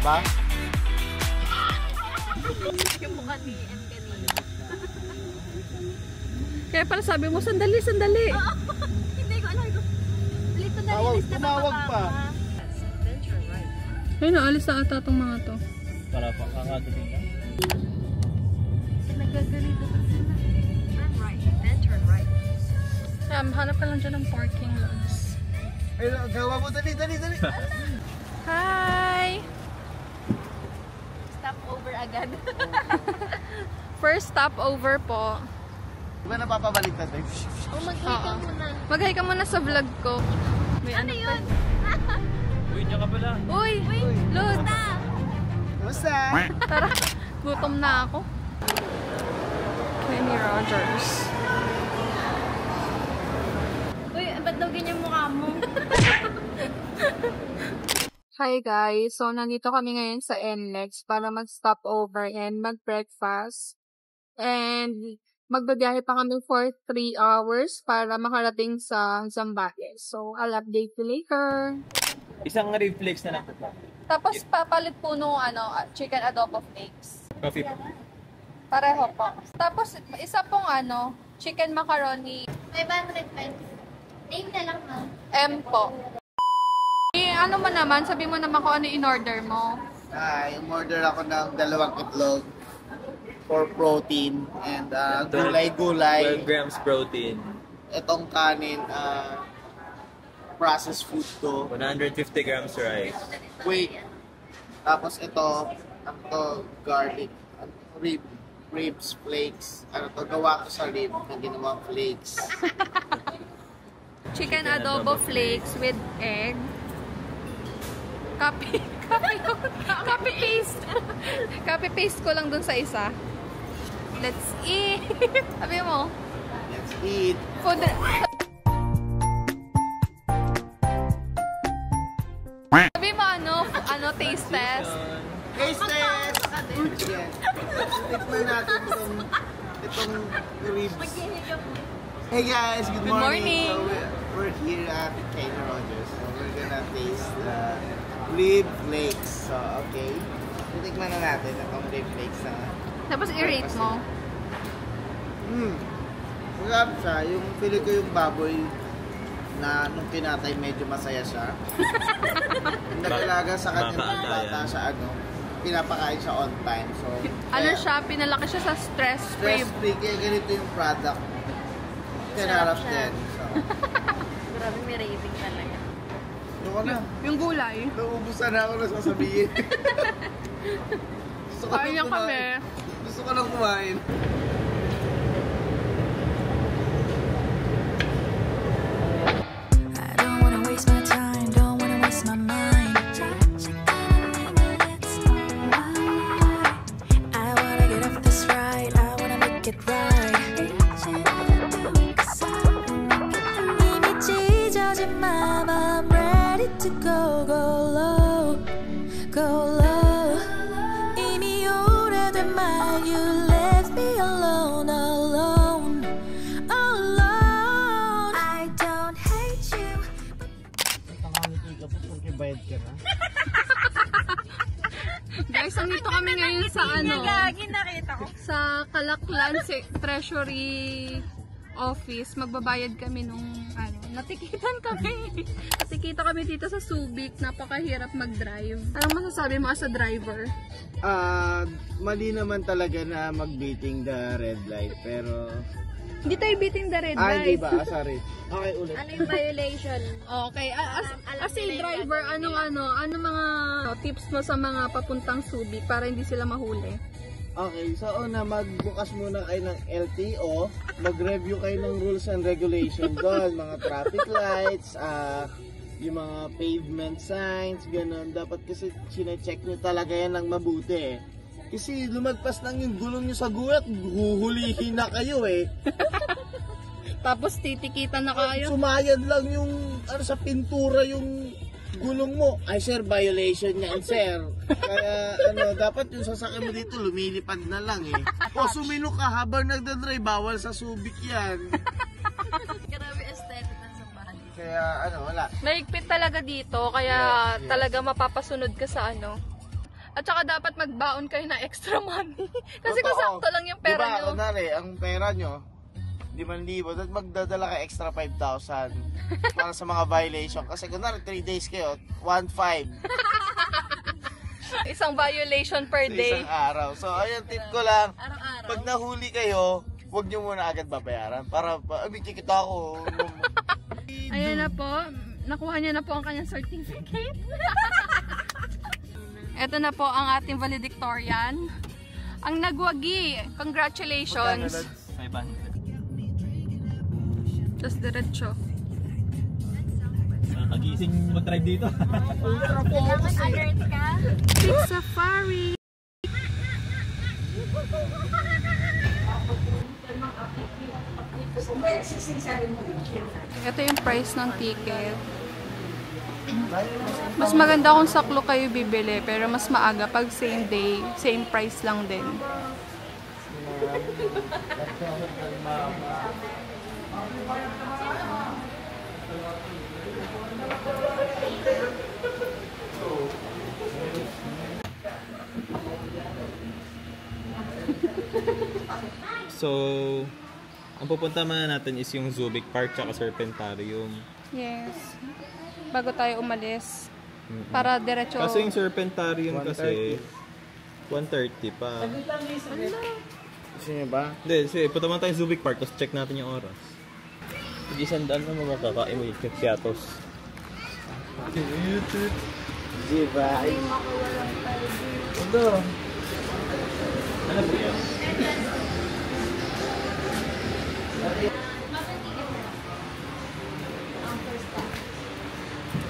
ba? Yung mukha ni M kanina. Kaya pala sabi mo, sandali, sandali. Hindi ko alam. Dito na linis na tumawag pa. Venture right. Ay, naalis na ata itong mga to. Para pa kakagaling ka. Nagagalito pa sila. Turn right. Then turn right. Hanap ka lang dyan ng parking lots. Ay, gawa mo. Dali. Hi! Stop over agad. First stopover po. Di ba napapabalik na tayo? Oh, mag-hi ka muna. Mag-hi ka muna sa vlog ko. May Ano yun? Uy, diyan ka pala. Uy! Lud! Basta! Tara, gutom na ako. Kenny Rogers. Uy, ba't daw ganyan mukha mo? Hi guys! So, nandito kami ngayon sa NLEX para mag-stop over and mag-breakfast. And magbabiyahe pa kami for 3 hours para makarating sa Zambales. So, I'll update you later. Isang reflex na lang. Tapos, papalit po nung chicken adobo flakes. Coffee. Pareho po. Tapos, isa pong chicken macaroni. 500 pesos. Name na lang mo. M po. Ano mo naman? Sabi mo naman kung ano in-order mo. Umorder ako ng 2 itlog for protein and gulay-gulay. 12 grams protein. Itong kanin, processed food to. 150 grams rice. Wait. Tapos ito, garlic, ribs, flakes. Gawa ko sa rib na ginawang flakes. Chicken adobo flakes with egg. Copy paste. Copy paste ko lang dun sa isa. Let's eat. Sabi mo. Let's eat. Food. Sabi mo taste test. Taste test! Yan. Tikman natin itong ribs. Hey guys, good morning. So we're here at Kenny Rogers. So we're gonna taste the rib flakes. So okay. Tikman na natin itong rib flakes na. Tapos i-rate mo. Masarap siya. Yung feeling ko yung baboy na nung kinatay medyo masaya siya. Nagalaga sa kanya ng bata sa pinapakain siya on time. So siya, pinalaki siya sa stress-free. Stress-free, kaya ganito yung product. Kinarap din. So, Grabe, may raving talaga. yung na. Yung gulay. Nauubusan na ako na sasabihin. Kaya kami. Gusto ko lang kumain. Bayad ka na? Guys, nandito kami ngayon sa nakita ko. sa Kalaklan Treasury Office. Magbabayad kami nung natikitan kami. Natikita kami dito sa Subic. Napakahirap mag-drive. Anong masasabi mo as a driver? Mali naman talaga na mag-beating the red light, pero Hindi tayo beating the red light. hindi ba? Sorry. Okay, ulit. Ano yung violation? Okay, as a driver, ano mga tips mo sa mga papuntang Subic para hindi sila mahuli? Okay, so magbukas muna kayo ng LTO, mag-review kayo ng rules and regulations doon, mga traffic lights, yung mga pavement signs, ganun. Dapat kasi sine-check nyo talaga yan ng mabuti. Kasi lumagpas lang yung gulong nyo sa gulat, huhulihin na kayo eh. Tapos titikitan na kayo. Sumayad lang yung sa pintura yung gulong mo. Ay sir, violation yan sir. Kaya dapat yung sasakyan mo dito lumilipad na lang eh. O sumilo ka habang nagdadrive, bawal sa Subic yan. Grabe aesthetic ng sambahan. Kaya wala. Mahigpit talaga dito, kaya talaga mapapasunod ka sa At saka dapat magbaon kayo na extra money. Kasi kung sakto lang yung pera nyo. Diba, kunwari, ang pera nyo, 5,000, at magdadala ka extra 5,000 para sa mga violation. Kasi kunwari, 3 days kayo, 1,500 Isang violation per sa day. isang araw. So, ayun, tip ko lang, Araw-araw. pag nahuli kayo, huwag nyo muna agad babayaran. Para, kikita ako. Ayan na po. Nakuha niya na po ang kanyang certificate. Ito na po ang ating valedictorian. Ang nagwagi. Congratulations. 500. Tapos diretso. Nagising mag-drive dito. Kailangan alert ka. Big Safari. Ito yung price ng ticket. Mas maganda kung saklo kayo bibili, pero mas maaga pag same day, same price lang din. So, ang pupunta man natin is yung Zubik Park tsaka Serpentarium. Yes. Bago tayo umalis. Para diretso. Kaso yung Serpentarium kasi 1:30 pa. Gusto nyo ba? Hindi, sige, punta man tayo sa Zubik Park tapos check natin yung oras. Pag-isandaan na makakain mo yung Kiatos. Diba? Ito. Ano po yan?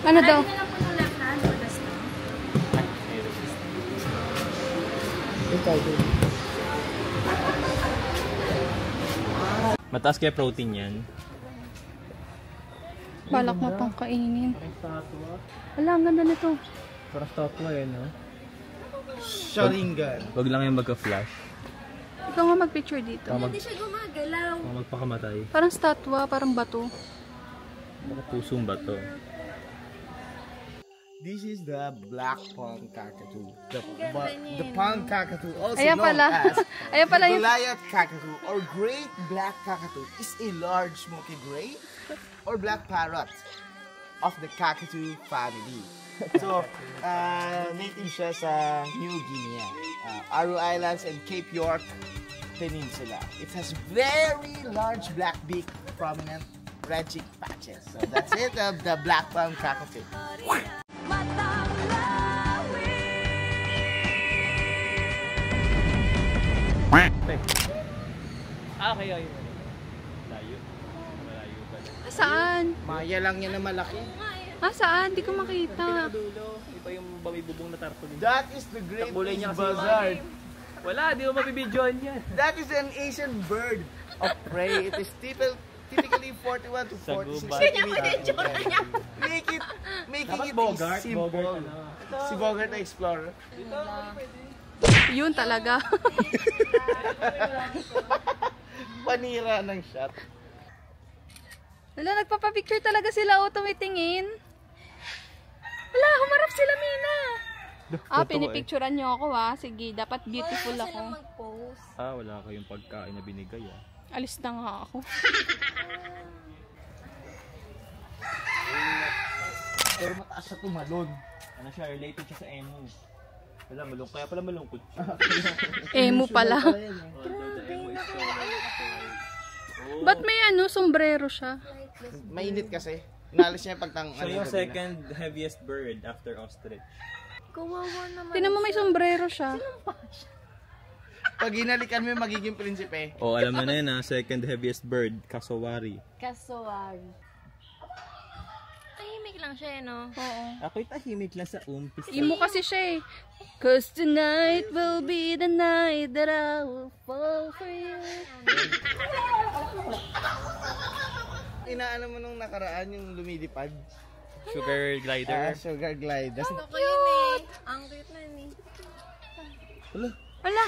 Ano daw? Lagi na lang po ng left hand for the snow. Mataas kaya protein yan. Balak mo pang kainin. Wala, ang ganda nito. Parang statwa yan, no? Sharingan. Wag lang yung magka-flash. Ikaw nga mag-picture dito. Hindi siya gumagalaw. Magpakamatay. Parang statwa, parang bato. Baka pusong ba to? This is the black palm cockatoo. The niya, palm cockatoo, also Ayan known pala. as Ayan pala yung... Goliath cockatoo or great black cockatoo, is a large smoky gray or black parrot of the cockatoo family. So, native siya sa New Guinea, Aru Islands and Cape York Peninsula. It has very large black beak, prominent red cheek patches. So that's it, the black palm cockatoo. Okay, okay. Layo. Malayo pala. Saan? Maya lang yan na malaki. Saan? Di ko makita. Dulo. Ito yung bumibubong na tarpaulin. That is the great Takbulay niya kasi buzzard. Wala, di mo mabibidyoan yan. That is an Asian bird of prey. It is typically 41 to 46 Sagubat. centimeters. Making Dapat it Bogart, simple. Bogart, ano. Si Bogart the Explorer. Yun talaga. Panira ng shot. Wala, nagpapapicture talaga sila o tumitingin. Wala, humarap sila, Mina. Pinipicturean nyo ako Sige, dapat beautiful ako. Mag-post. Wala kayong pagkain na binigay Alis na nga ako. Pero mataas siya tumalon. Ano siya, related siya sa emo. Wala, kaya pala malungkot siya. Emo pala. Ba't may sombrero siya? Mainit kasi. Inalis niya pagtang Siya yung second heaviest bird after ostrich. Kawawa naman. Tinan mo may sombrero siya. Pag hinalikan mo yung magiging prinsipe. Alam mo na yun second heaviest bird, kasawari. Kasuwari. Tahimik lang siya, no? Oo. Ako'y tahimik lang sa umpisa. Emo kasi siya 'Cause tonight will be the night that I will fall for you. Inaano mo nung nakaraan yung lumilipad? Sugar glider. Sugar glider. Gusto ko yun Ang cute na yun Ala,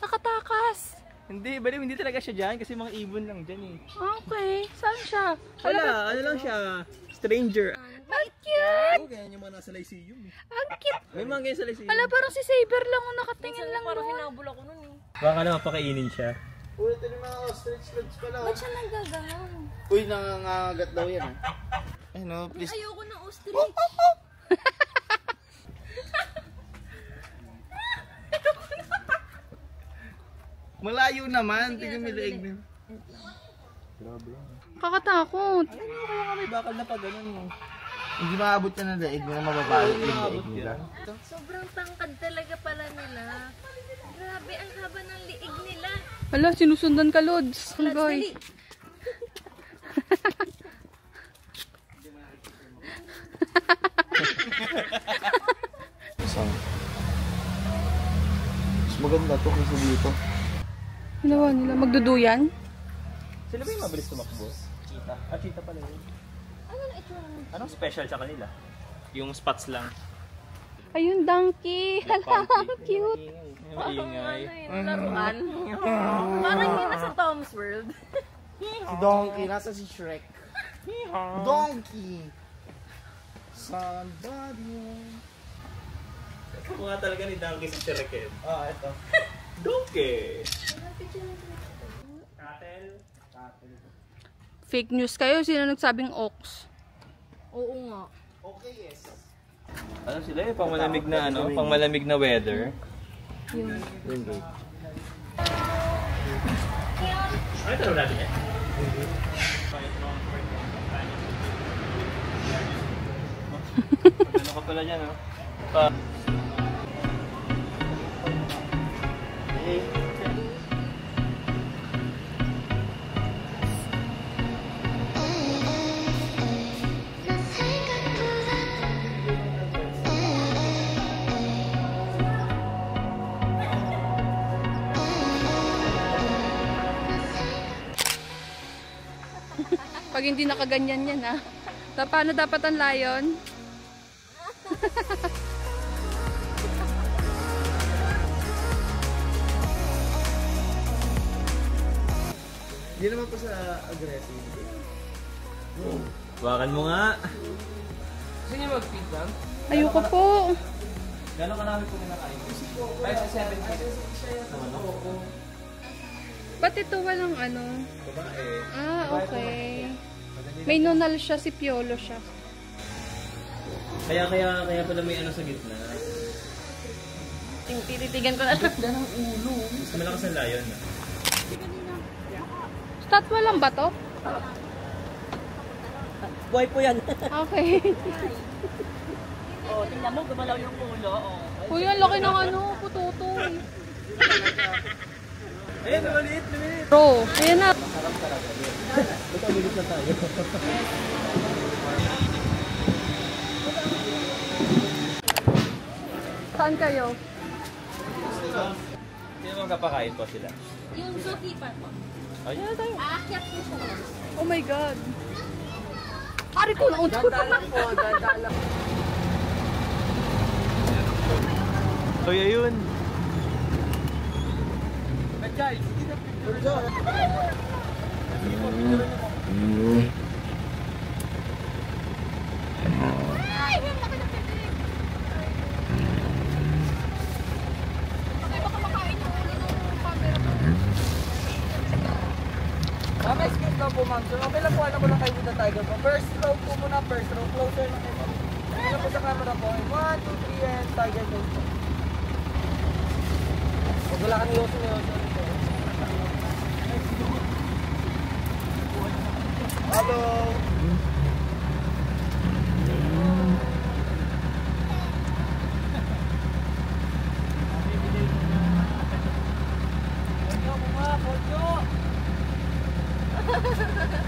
nakatakas. Hindi, baliw, hindi talaga siya dyan kasi mga ibon lang dyan Okay, saan siya? Wala, ano lang siya, stranger. Ang cute. God! Oo, ganyan yung mga nasa Lyceum. Ang cute! May mga ganyan sa Lyceum. Wala, parang si Saber lang ang nakatingin lang Parang doon. hinabol ako nun eh. Baka naman pakainin siya. Uy, ito yung mga ostrich slugs pala. Ba't siya nanggaganon? Uy, nangangagat daw yan. Ay no, please. Ayoko ng ostrich. Malayo naman. Tingnan mo yung leeg niya. Kakatakot. Kaya nga may bakal na pa ganun mo. Hindi maabot ka ng leeg nila, mababalot yung leeg nila. Sobrang tangkad talaga pala nila. Grabe, ang haba ng liig nila. Hala, sinusundan ka, Lods. Lads, Goy. dali. Isang. Mas maganda to kaysa dito. Ginawa nila, magduduyan. Sila ba yung mabilis tumakbo? Cheetah. Ah, cheetah pala yun. Ano na ito? Anong special sa kanila? Yung spots lang. Ayun, donkey. Hala, cute. Maingay. Laruan. Parang yun nasa Tom's World. Si Donkey, nasa si Shrek. Donkey! Somebody. Mukha talaga ni Donkey si Shrek. Ah, ito. Donkey! Cattle. Fake news kayo. Sino nagsabing ox? Oo nga. Okay, yes. Ano sila eh? Pang malamig na ano? Pang malamig na weather. Yun. Yun, good. Ano ito natin eh? Ano ka pala dyan, no? Pag hindi nakaganyan yan, ha? Paano dapat ang lion? Hindi naman po sa aggressive. Bakan mo nga. Gusto niyo mag-feed lang? Ayoko po. Gano'n karami po kinakain? 5 to 7 minutes. Ba't ito walang ano? Babae. Ah, okay. May nunal siya, si Piolo siya. Kaya pala may ano sa gitna. Tititigan ko na lang. Mas malakas ang lion na. Statwa lang ba to? Buhay po yan. Okay. Oh, tingnan mo, gumalaw yung ulo. Oh. Uy, ang laki ng ano, pututoy. Ayun, lumaliit. Bro, ayan na. Magkabilis na tayo. Saan kayo? Sino magkapakain po sila? Yung zookeeper po. Ayun na tayo. Aakyat po siya. Oh my God. Pari ko na unto. So, yun. May skip na po, ma'am. So, okay lang po, ano ko lang kayo with the tiger po. First row po muna, first row. Closer na kayo. Ano po sa camera po. 1, 2, 3, and tiger pose po. Huwag wala kang yoso na yoso. Hello!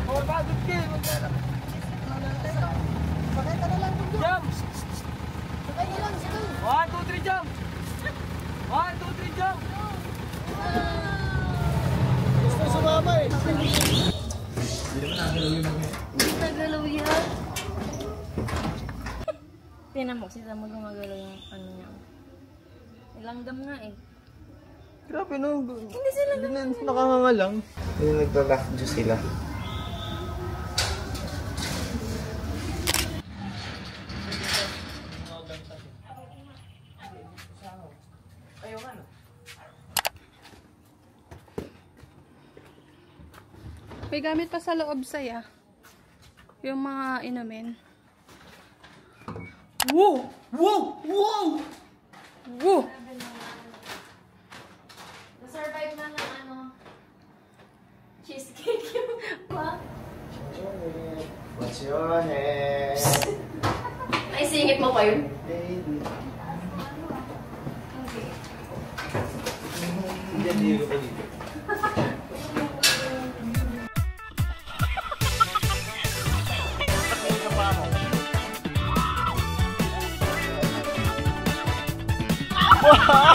Oh, pagod ka eh. Sakay ka na lang. Jump! Sakay ka lang, sakay. 1, 2, 3, jump! 1, 2, 3, jump! Gusto sumama eh. Hindi nagalaw yan. Tingnan mo, sila mo gumagalaw yung ano niya. Ilanggam nga eh. Grabe no. Hindi sila Nakanganga lang. Hindi nagla-laugh juice sila. May gamit pa sa loob saya. Yung mga inumin. Woo! Woo! Woo! Woo! Na-survive na ng ano, cheesecake yung pa. What's your head? Naisingit mo pa yun? Baby. Okay. Hindi ko pa dito. Wow!